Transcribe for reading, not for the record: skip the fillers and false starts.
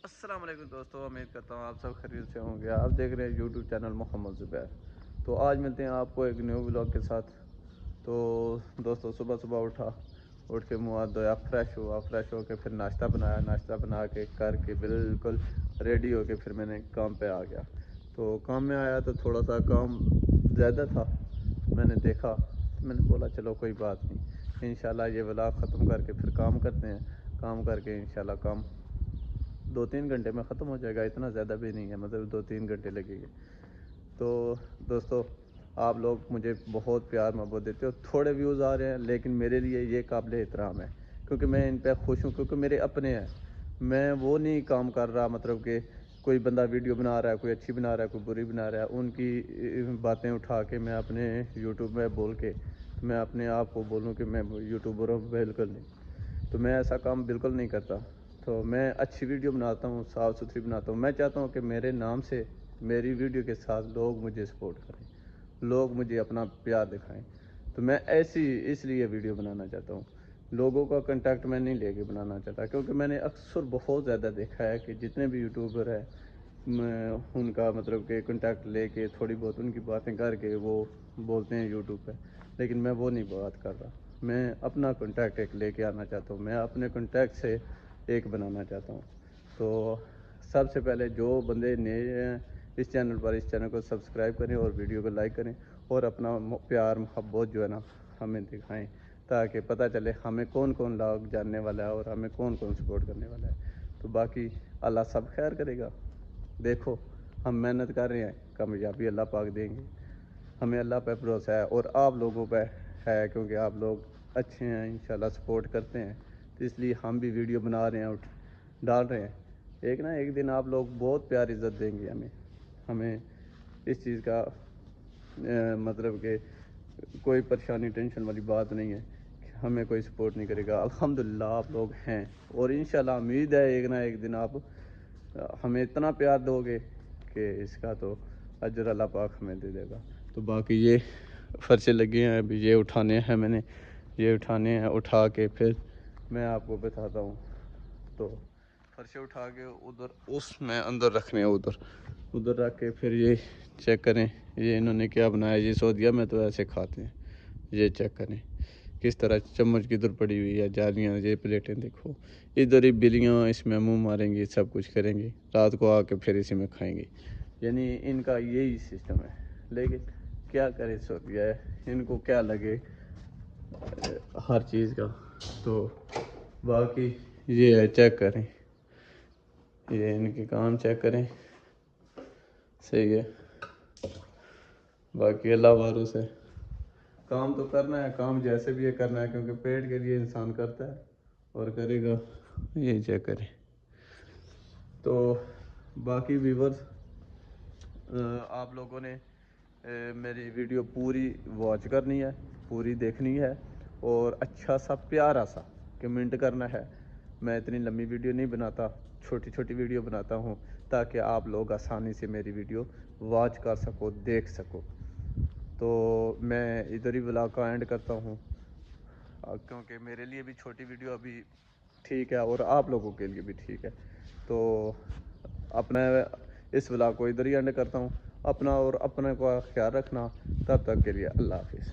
السلام علیکم دوستو، امید کرتا ہوں آپ سب خیریت سے ہوں گے۔ آپ دیکھ رہے ہیں یوٹیوب چینل محمد زبیر۔ تو آج ملتے ہیں آپ کو ایک نیو ولاگ کے ساتھ۔ تو دوستو صبح اٹھ کے منہ ہاتھ دھویا، فریش ہو کے پھر ناشتہ بنا کے کر کے بالکل ریڈی ہو کے پھر میں نے کام پہ آ گیا۔ تو کام میں آیا تو تھوڑا سا کام زیادہ تھا، میں نے دیکھا تو میں نے بولا چلو کوئی بات نہیں، انشاءاللہ یہ ولاگ ختم کر کے پھر کام کرتے ہیں۔ کام کر کے انشاءاللہ کام 2-3 گھنٹے میں ختم ہو جائے گا، اتنا زیادہ بھی نہیں ہے، مطلب 2-3 گھنٹے لگیں گے۔ تو دوستو آپ لوگ مجھے بہت پیار محبت دیتے ہو، تھوڑے ویوز آ رہے ہیں لیکن میرے لیے یہ قابل احترام ہے، کیونکہ میں ان پہ خوش ہوں، کیونکہ میرے اپنے ہیں۔ میں وہ نہیں کام کر رہا مطلب کہ کوئی بندہ ویڈیو بنا رہا ہے، کوئی اچھی بنا رہا ہے، کوئی بری بنا رہا ہے، ان کی باتیں اٹھا کے میں اپنے یوٹیوب میں بول کے میں اپنے آپ کو بولوں کہ میں یوٹیوبر ہوں، بالکل نہیں۔ تو میں ایسا کام بالکل نہیں کرتا۔ تو میں اچھی ویڈیو بناتا ہوں، صاف ستھری بناتا ہوں۔ میں چاہتا ہوں کہ میرے نام سے میری ویڈیو کے ساتھ لوگ مجھے سپورٹ کریں، لوگ مجھے اپنا پیار دکھائیں۔ تو میں اس لیے ویڈیو بنانا چاہتا ہوں، لوگوں کا کنٹیکٹ میں نہیں لے کے بنانا چاہتا، کیونکہ میں نے اکثر بہت زیادہ دیکھا ہے کہ جتنے بھی یوٹیوبر ہیں میں ان کا مطلب کہ کنٹیکٹ لے کے تھوڑی بہت ان کی باتیں کر کے وہ بولتے ہیں یوٹیوب پہ، لیکن میں وہ نہیں بات کر رہا۔ میں اپنا کنٹیکٹ ایک لے کے آنا چاہتا ہوں، میں اپنے کنٹیکٹ سے ایک بنانا چاہتا ہوں۔ تو سب سے پہلے جو بندے نئے ہیں اس چینل کو سبسکرائب کریں اور ویڈیو کو لائک کریں، اور اپنا پیار محبت جو ہے نا ہمیں دکھائیں، تاکہ پتہ چلے ہمیں کون کون لوگ جاننے والا ہے اور ہمیں کون کون سپورٹ کرنے والا ہے۔ تو باقی اللہ سب خیر کرے گا۔ دیکھو ہم محنت کر رہے ہیں، کامیابی اللہ پاک دیں گے، ہمیں اللہ پہ بھروسہ ہے اور آپ لوگوں پہ ہے، کیونکہ آپ لوگ اچھے ہیں، انشاءاللہ سپورٹ کرتے ہیں، تو اس لیے ہم بھی ویڈیو بنا رہے ہیں، ڈال رہے ہیں۔ ایک نہ ایک دن آپ لوگ بہت پیار عزت دیں گے ہمیں اس چیز کا مطلب کہ کوئی پریشانی ٹینشن والی بات نہیں ہے کہ ہمیں کوئی سپورٹ نہیں کرے گا۔ الحمدللہ آپ لوگ ہیں، اور انشاءاللہ امید ہے ایک نہ ایک دن آپ ہمیں اتنا پیار دو گے کہ اس کا تو اجر اللہ پاک ہمیں دے دے گا۔ تو باقی یہ فرشے لگے ہیں، ابھی یہ اٹھانے ہیں، میں نے یہ اٹھانے ہیں، اٹھا کے پھر میں آپ کو بتاتا ہوں۔ تو فرشے اٹھا کے ادھر اس میں اندر رکھنے ہیں، ادھر رکھ کے پھر یہ چیک کریں یہ انہوں نے کیا بنایا۔ یہ سعودیہ میں تو ایسے کھاتے ہیں، یہ چیک کریں کس طرح چمچ کدھر پڑی ہوئی ہے، جالیاں، یہ پلیٹیں دیکھو، ادھر ہی بلیاں اس میں منہ ماریں گی، سب کچھ کریں گی، رات کو آ کے پھر اسی میں کھائیں گی۔ یعنی ان کا یہی سسٹم ہے، لیکن کیا کرے سعودیہ ہے، ان کو کیا لگے ہر چیز کا۔ تو باقی یہ ہے، چیک کریں، یہ ان کے کام چیک کریں، صحیح ہے۔ باقی اللہ وارث ہے، کام تو کرنا ہے، کام جیسے بھی یہ کرنا ہے، کیونکہ پیٹ کے لیے انسان کرتا ہے اور کرے گا، یہ چیک کریں۔ تو باقی ویورز آپ لوگوں نے میری ویڈیو پوری واچ کرنی ہے، پوری دیکھنی ہے، اور اچھا سا پیارا سا کمنٹ کرنا ہے۔ میں اتنی لمبی ویڈیو نہیں بناتا، چھوٹی چھوٹی ویڈیو بناتا ہوں، تاکہ آپ لوگ آسانی سے میری ویڈیو واچ کر سکو، دیکھ سکو۔ تو میں ادھر ہی ولاگ کا اینڈ کرتا ہوں، کیونکہ میرے لیے بھی چھوٹی ویڈیو ابھی ٹھیک ہے اور آپ لوگوں کے لیے بھی ٹھیک ہے۔ تو اپنا اس ولاگ کو ادھر ہی اینڈ کرتا ہوں۔ اپنا اور اپنے کا خیال رکھنا، تب تک کے لیے اللہ حافظ۔